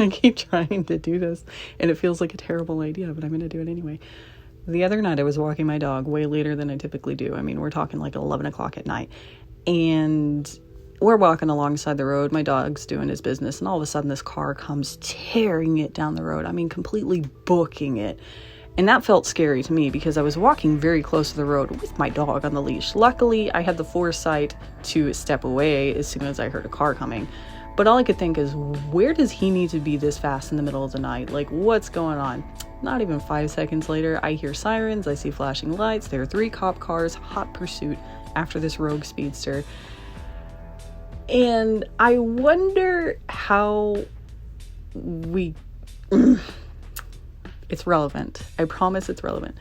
I keep trying to do this and it feels like a terrible idea, but I'm going to do it anyway. The other night I was walking my dog way later than I typically do. I mean, we're talking like 11 o'clock at night, and we're walking alongside the road. My dog's doing his business, and all of a sudden this car comes tearing it down the road. I mean, completely booking it. And that felt scary to me because I was walking very close to the road with my dog on the leash. Luckily, I had the foresight to step away as soon as I heard a car coming. But all I could think is, where does he need to be this fast in the middle of the night? Like, what's going on? Not even 5 seconds later, I hear sirens, I see flashing lights. There are 3 cop cars, hot pursuit after this rogue speedster. And I wonder how we... It's relevant. I promise it's relevant.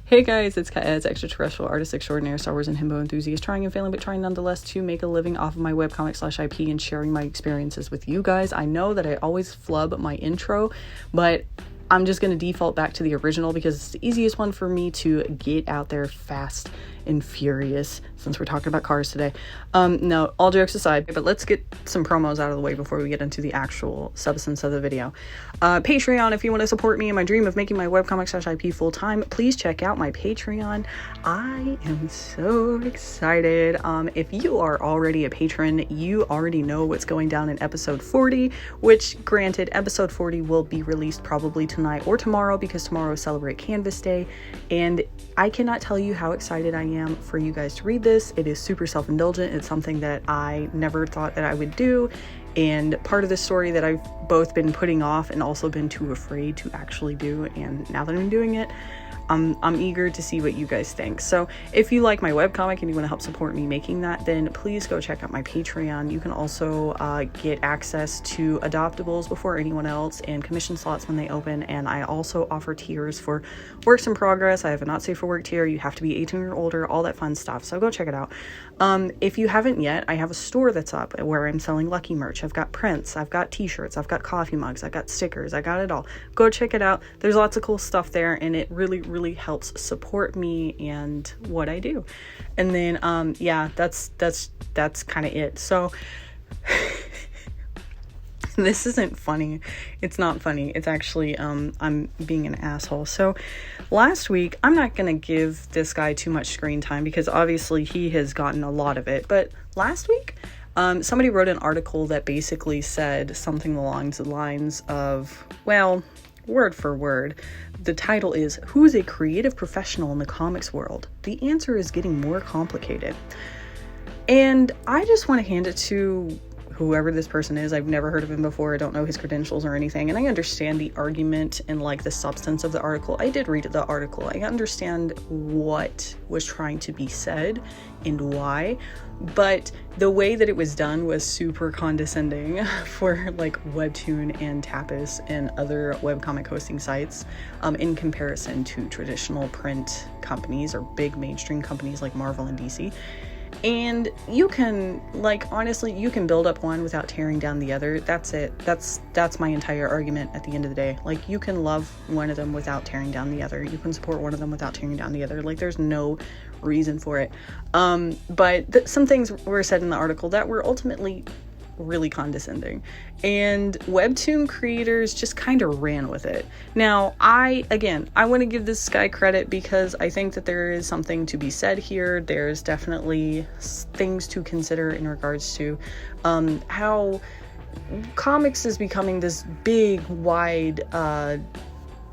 Hey guys, it's CaezHel, extraterrestrial artist extraordinaire, Star Wars and himbo enthusiast, trying and failing, but trying nonetheless to make a living off of my webcomic/IP and sharing my experiences with you guys. I know that I always flub my intro, but I'm just going to default back to the original because it's the easiest one for me to get out there fast and furious, since we're talking about cars today. No, all jokes aside, but let's get some promos out of the way before we get into the actual substance of the video. Patreon, if you want to support me in my dream of making my webcomic/IP full-time, please check out my Patreon. I am so excited. If you are already a patron, you already know what's going down in episode 40, which, granted, episode 40 will be released probably tonight or tomorrow because tomorrow is Celebrate Canvas Day, and I cannot tell you how excited I am for you guys to read this. It is super self-indulgent. It's something that I never thought that I would do, and part of the story that I've both been putting off and also been too afraid to actually do, and now that I'm doing it, I'm eager to see what you guys think. So if you like my webcomic and you want to help support me making that, then please go check out my Patreon. You can also get access to adoptables before anyone else and commission slots when they open, and I also offer tiers for works in progress. I have a not safe for work tier. You have to be 18 or older, all that fun stuff, so go check it out. If you haven't yet, I have a store that's up where I'm selling Lucky merch. I've got prints, I've got t-shirts, I've got coffee mugs, I've got stickers, I got it all. Go check it out. There's lots of cool stuff there, and it really helps support me and what I do. And then yeah, that's kind of it. So this isn't funny. It's not funny. It's actually I'm being an asshole. So last week, I'm not gonna give this guy too much screen time because obviously he has gotten a lot of it, but last week somebody wrote an article that basically said something along the lines of, well, word for word, the title is, "Who's a creative professional in the comics world? The answer is getting more complicated." And I just want to hand it to whoever this person is. I've never heard of him before. I don't know his credentials or anything. And I understand the argument and like the substance of the article. I did read the article. I understand what was trying to be said and why. But the way that it was done was super condescending for like Webtoon and Tapas and other webcomic hosting sites in comparison to traditional print companies or big mainstream companies like Marvel and DC. And you can, like, honestly, you can build up one without tearing down the other. That's it. That's my entire argument at the end of the day. Like, you can love one of them without tearing down the other. You can support one of them without tearing down the other. Like, there's no reason for it. But some things were said in the article that were ultimately really condescending, and Webtoon creators just kind of ran with it. Now, I want to give this guy credit because I think that there is something to be said here. There's definitely things to consider in regards to how comics is becoming this big, wide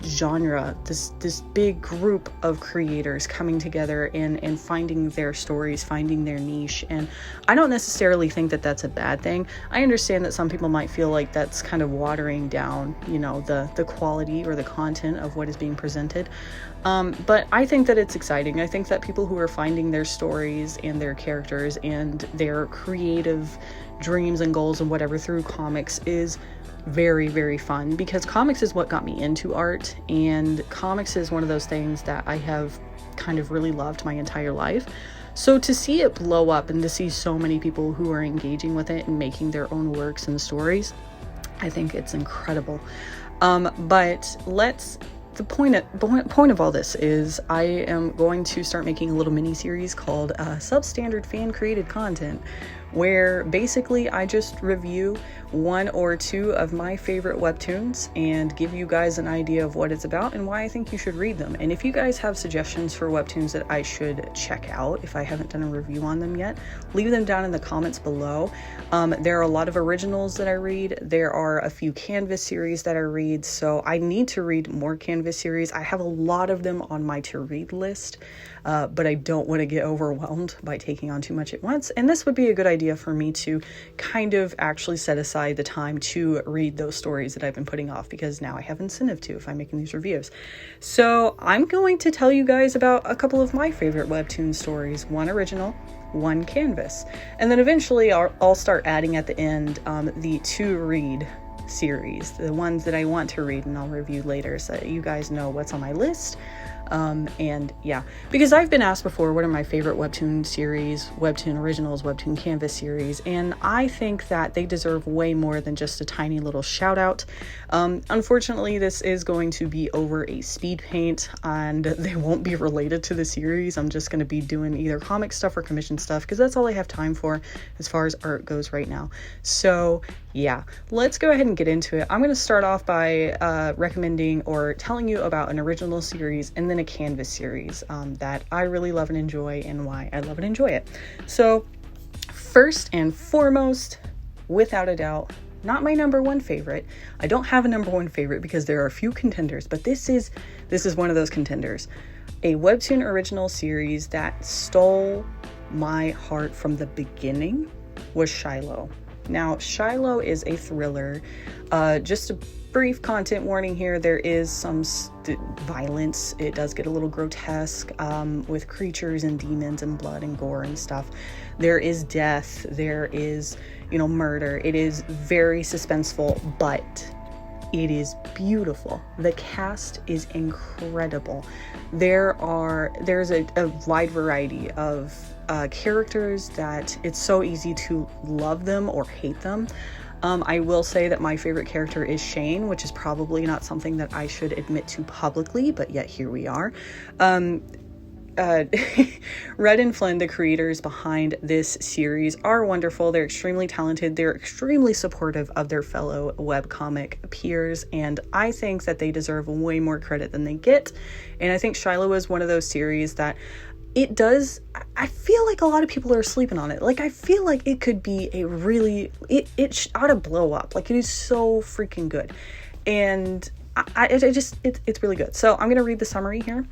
genre, this big group of creators coming together and finding their stories, finding their niche. And I don't necessarily think that that's a bad thing. I understand that some people might feel like that's kind of watering down, you know, the quality or the content of what is being presented. But I think that it's exciting. I think that people who are finding their stories and their characters and their creative dreams and goals and whatever through comics is very, very fun, because comics is what got me into art, and comics is one of those things that I have kind of really loved my entire life. So to see it blow up and to see so many people who are engaging with it and making their own works and stories, I think it's incredible. But the point of all this is I am going to start making a little mini series called Substandard fan created content, where basically I just review one or two of my favorite webtoons and give you guys an idea of what it's about and why I think you should read them. And if you guys have suggestions for webtoons that I should check out, if I haven't done a review on them yet, leave them down in the comments below. There are a lot of originals that I read. There are a few Canvas series that I read, so I need to read more Canvas series. I have a lot of them on my to-read list, but I don't want to get overwhelmed by taking on too much at once. And this would be a good idea for me to kind of actually set aside the time to read those stories that I've been putting off, because now I have incentive to if I'm making these reviews. So I'm going to tell you guys about a couple of my favorite webtoon stories, one original, one Canvas, and then eventually I'll start adding at the end the to-read series, the ones that I want to read and I'll review later, so that you guys know what's on my list. And yeah, because I've been asked before, what are my favorite webtoon series, webtoon originals, webtoon Canvas series, and I think that they deserve way more than just a tiny little shout out. Unfortunately, this is going to be over a speed paint and they won't be related to the series. I'm just going to be doing either comic stuff or commission stuff, because that's all I have time for as far as art goes right now. So yeah, let's go ahead and get into it. I'm going to start off by recommending or telling you about an original series and then a Canvas series that I really love and enjoy, and why I love and enjoy it. So first and foremost, without a doubt, not my number one favorite. I don't have a number one favorite because there are a few contenders, but this is one of those contenders. A webtoon original series that stole my heart from the beginning was Shiloh. Now, Shiloh is a thriller. Just a brief content warning here. There is some violence. It does get a little grotesque with creatures and demons and blood and gore and stuff. There is death. There is, murder. It is very suspenseful, but it is beautiful. The cast is incredible. There's a wide variety of characters that it's so easy to love them or hate them. I will say that my favorite character is Shane, which is probably not something that I should admit to publicly, but yet here we are. Red and Flynn, the creators behind this series, are wonderful. They're extremely talented. They're extremely supportive of their fellow webcomic peers, and I think that they deserve way more credit than they get. And I think Shiloh is one of those series that I feel like a lot of people are sleeping on it. Like, I feel like it could be it ought to blow up. Like, it is so freaking good. And it's really good. So I'm going to read the summary here.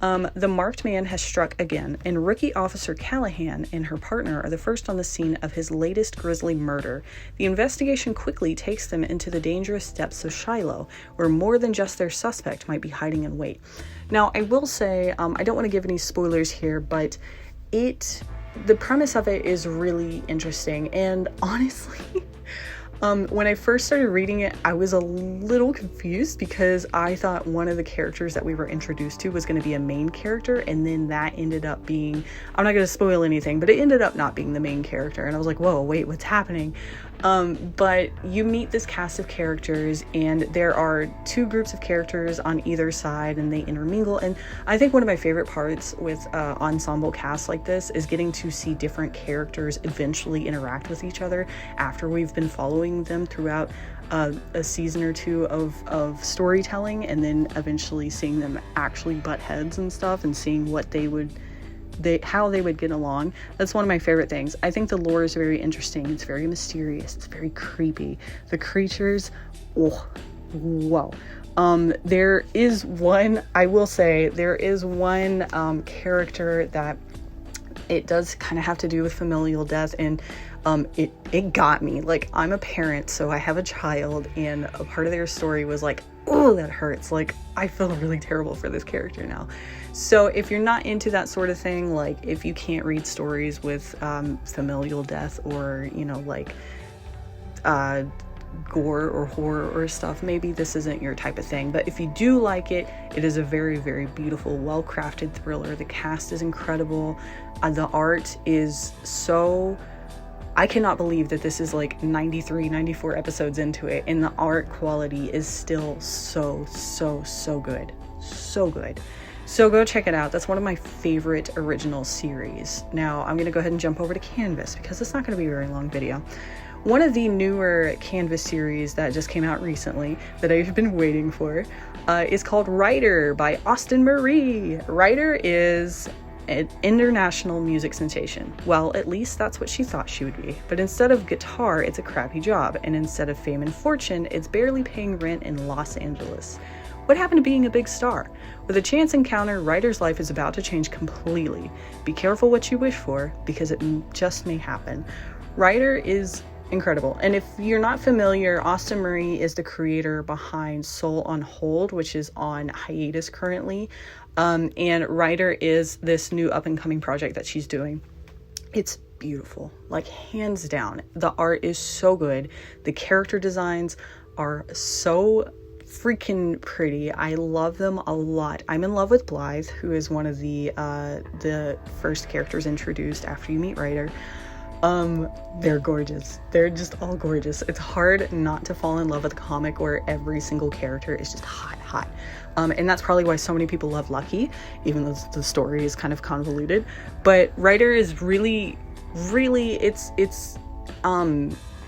The marked man has struck again, and Rookie Officer Callahan and her partner are the first on the scene of his latest grisly murder. The investigation quickly takes them into the dangerous depths of Shiloh, where more than just their suspect might be hiding in wait. Now, I will say, I don't want to give any spoilers here, but the premise of it is really interesting, and honestly, when I first started reading it, I was a little confused because I thought one of the characters that we were introduced to was going to be a main character, and then that ended up being, I'm not going to spoil anything, but it ended up not being the main character, and I was like, whoa, wait, what's happening? But you meet this cast of characters, and there are two groups of characters on either side, and they intermingle. And I think one of my favorite parts with ensemble casts like this is getting to see different characters eventually interact with each other after we've been following them throughout a season or two of storytelling, and then eventually seeing them actually butt heads and stuff, and seeing what how they would get along. That's one of my favorite things. I think the lore is very interesting. It's very mysterious. It's very creepy. The creatures, whoa. There is one, I will say, character that it does kind of have to do with familial death, and it got me. Like, I'm a parent, so I have a child, and a part of their story was like, oh, that hurts. Like, I feel really terrible for this character now. So if you're not into that sort of thing, like if you can't read stories with familial death or, gore or horror or stuff, maybe this isn't your type of thing. But if you do like it, it is a very, very beautiful, well-crafted thriller. The cast is incredible. The art is so... I cannot believe that this is like 93, 94 episodes into it, and the art quality is still so good. So good. So go check it out. That's one of my favorite original series. Now I'm going to go ahead and jump over to Canvas because it's not going to be a very long video. One of the newer Canvas series that just came out recently that I've been waiting for is called Ryder by Austin Marie. Ryder is an international music sensation. Well, at least that's what she thought she would be. But instead of guitar, it's a crappy job. And instead of fame and fortune, it's barely paying rent in Los Angeles. What happened to being a big star? With a chance encounter, Ryder's life is about to change completely. Be careful what you wish for, because it just may happen. Ryder is incredible. And if you're not familiar, Austin Marie is the creator behind Soul on Hold, which is on hiatus currently. And Ryder is this new up-and-coming project that she's doing. It's beautiful, like hands down. The art is so good. The character designs are so freaking pretty. I love them a lot. I'm in love with Blythe, who is one of the first characters introduced after you meet Ryder. They're gorgeous. They're just all gorgeous. It's hard not to fall in love with a comic where every single character is just hot. And that's probably why so many people love Lucky, even though the story is kind of convoluted. But Ryder is really, it's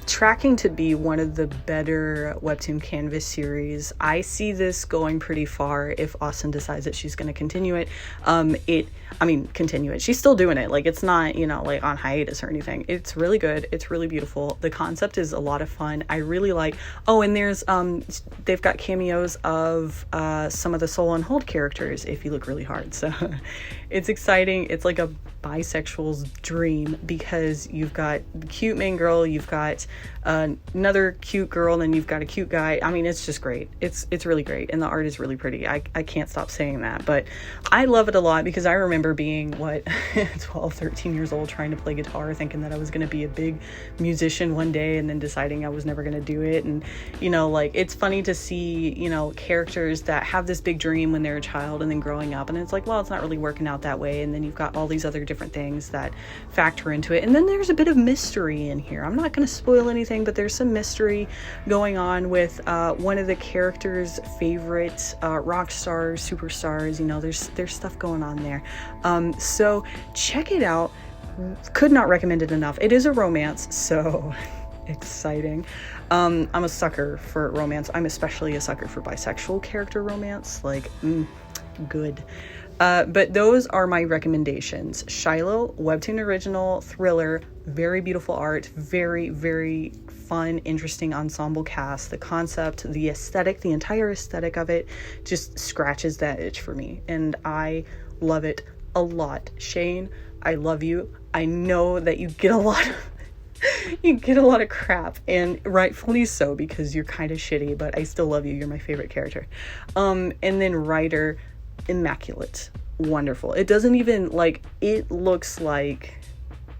tracking to be one of the better Webtoon Canvas series. I see this going pretty far if Austin decides that she's going to continue it. Continue it. She's still doing it. Like, it's not, like on hiatus or anything. It's really good. It's really beautiful. The concept is a lot of fun. I really like, and there's, they've got cameos of some of the Soul on Hold characters if you look really hard. So it's exciting. It's like a bisexual's dream because you've got the cute main girl, you've got another cute girl, and then you've got a cute guy. I mean, it's just great. It's really great, and the art is really pretty. I can't stop saying that, but I love it a lot because I remember being 12, 13 years old trying to play guitar, thinking that I was going to be a big musician one day, and then deciding I was never going to do it. And it's funny to see characters that have this big dream when they're a child, and then growing up, and it's like, well, it's not really working out that way. And then you've got all these other different things that factor into it, and then there's a bit of mystery in here. I'm not going to spoil anything, but there's some mystery going on with one of the characters' favorite rock stars, superstars. There's stuff going on there. So check it out. Could not recommend it enough. It is a romance, so exciting. I'm a sucker for romance. I'm especially a sucker for bisexual character romance. Good. But those are my recommendations. Shiloh, Webtoon original, thriller, very beautiful art, very, very fun, interesting ensemble cast. The concept, the aesthetic, the entire aesthetic of it just scratches that itch for me. And I love it a lot. Shane, I love you. I know that you get a lot of crap, and rightfully so, because you're kind of shitty, but I still love you. You're my favorite character. And then Ryder, immaculate, wonderful. It doesn't even it looks like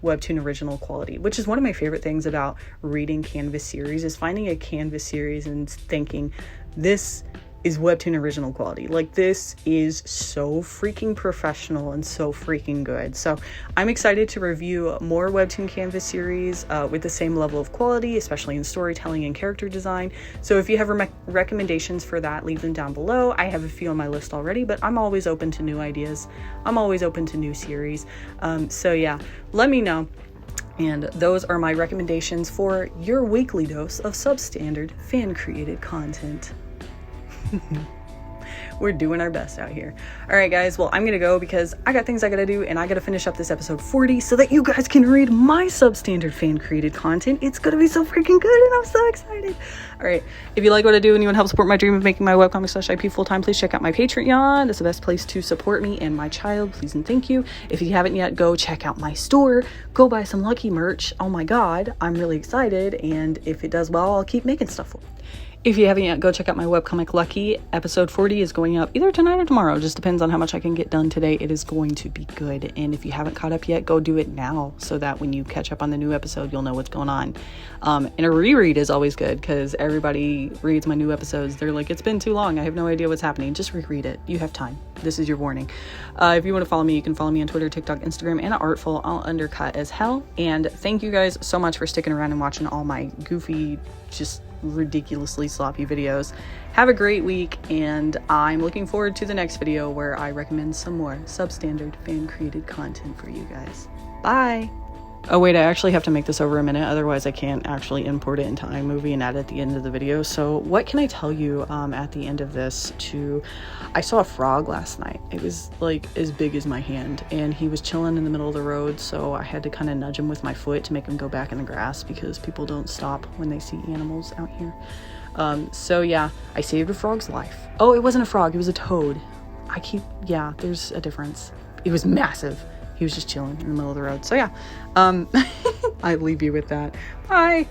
Webtoon original quality, which is one of my favorite things about reading Canvas series, is finding a Canvas series and thinking, this is Webtoon original quality. This is so freaking professional and so freaking good. So I'm excited to review more Webtoon Canvas series with the same level of quality, especially in storytelling and character design. So if you have recommendations for that, leave them down below. I have a few on my list already, but I'm always open to new ideas. I'm always open to new series. So yeah, let me know. And those are my recommendations for your weekly dose of substandard fan-created content. We're doing our best out here. All right, guys. Well, I'm going to go because I got things I got to do, and I got to finish up this episode 40 so that you guys can read my substandard fan-created content. It's going to be so freaking good, and I'm so excited. All right. If you like what I do and you want to help support my dream of making my webcomic/IP full-time, please check out my Patreon. That's the best place to support me and my child. Please and thank you. If you haven't yet, go check out my store. Go buy some Lucky merch. Oh my God. I'm really excited, and if it does well, I'll keep making stuff for you. If you haven't yet, go check out my webcomic Lucky. Episode 40 is going up either tonight or tomorrow. It just depends on how much I can get done today. It is going to be good. And if you haven't caught up yet, go do it now so that when you catch up on the new episode, you'll know what's going on. And a reread is always good because everybody reads my new episodes. They're like, it's been too long. I have no idea what's happening. Just reread it. You have time. This is your warning. If you want to follow me, you can follow me on Twitter, TikTok, Instagram, and Artful, all under CaezHel. And thank you guys so much for sticking around and watching all my goofy, just ridiculously sloppy videos. Have a great week, and I'm looking forward to the next video where I recommend some more Substandard fan created content for you guys. Bye! Oh wait, I actually have to make this over a minute, otherwise I can't actually import it into iMovie and add it at the end of the video. So what can I tell you at the end of this? I saw a frog last night. It was like as big as my hand, and he was chilling in the middle of the road, so I had to kind of nudge him with my foot to make him go back in the grass, because people don't stop when they see animals out here. So yeah, I saved a frog's life. Oh, it wasn't a frog, it was a toad. Yeah, there's a difference. It was massive. He was just chilling in the middle of the road. So yeah, I leave you with that. Bye.